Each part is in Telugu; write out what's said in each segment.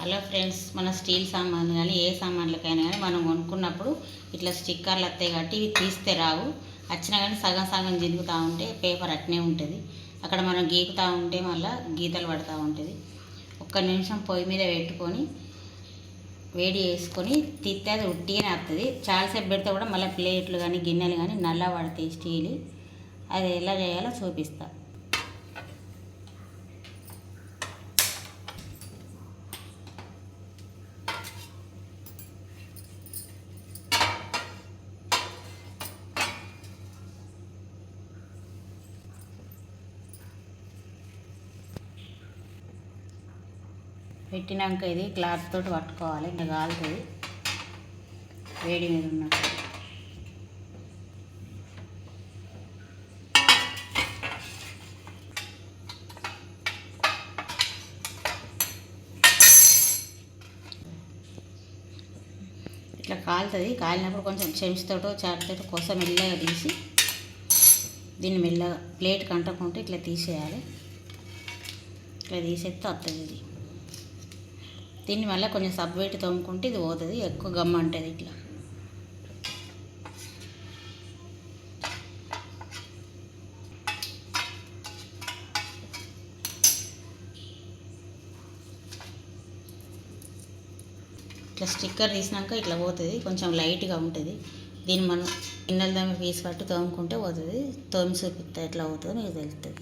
హలో ఫ్రెండ్స్, మన స్టీల్ సామాన్లు కానీ ఏ సామాన్లకైనా కానీ మనం కొనుక్కున్నప్పుడు ఇట్లా స్టిక్కర్లు వస్తాయి కాబట్టి ఇవి తీస్తే రావు. వచ్చినా కానీ సగం సగం జిలుగుతూ ఉంటే పేపర్ అట్నే ఉంటుంది. అక్కడ మనం గీకుతూ ఉంటే మళ్ళీ గీతలు పడుతూ ఉంటుంది. ఒక్క నిమిషం పొయ్యి మీద పెట్టుకొని వేడి చేసుకొని తిత్తే అది ఉట్టిగానే వస్తుంది. చాలాసేపు పెడితే కూడా మళ్ళీ ప్లేట్లు కానీ గిన్నెలు కానీ నల్ల పడతాయి స్టీల్. అది ఎలా చేయాలో చూపిస్తా. పెట్టినాక ఇది క్లాత్ తోటి పట్టుకోవాలి. ఇంకా కాలుతుంది వేడి మీద ఉన్నట్టు. ఇట్లా కాలుతుంది. కాలినప్పుడు కొంచెం చెంచుతోటో చాటుతోటో కోసం మెల్లగా తీసి దీన్ని మెల్లగా ప్లేట్ కంటకుంటే ఇట్లా తీసేయాలి. ఇట్లా తీసేస్తే వస్తుంది ఇది. దీన్ని మళ్ళీ కొంచెం సబ్బు పెట్టి తోముకుంటే ఇది పోతుంది. ఎక్కువ గమ్మ ఉంటుంది. ఇట్లా ఇట్లా స్టిక్కర్ తీసినాక ఇట్లా పోతుంది. కొంచెం లైట్గా ఉంటుంది. దీన్ని మనం గిన్నెల దాన్ని పీస్ పట్టి తోముకుంటే పోతుంది. తోమి చూపిస్తే ఎట్లా పోతుందో మీకు తెలుస్తుంది.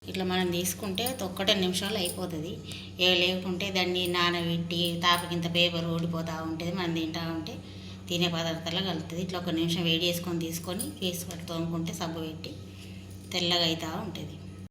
ఇట్లా మనం తీసుకుంటే ఒక్కటే నిమిషాలు అయిపోతుంది. లేకుంటే దాన్ని నానబెట్టి తాపకింత పేపర్ ఊడిపోతూ ఉంటుంది. మనం తింటూ ఉంటే తినే పదార్థాలు కలుగుతుంది. ఇట్లా ఒక నిమిషం వేడి చేసుకొని తీసుకొని పీసు పట్టి తోముకుంటే సబ్బు పెట్టి తెల్లగా అవుతూ ఉంటుంది.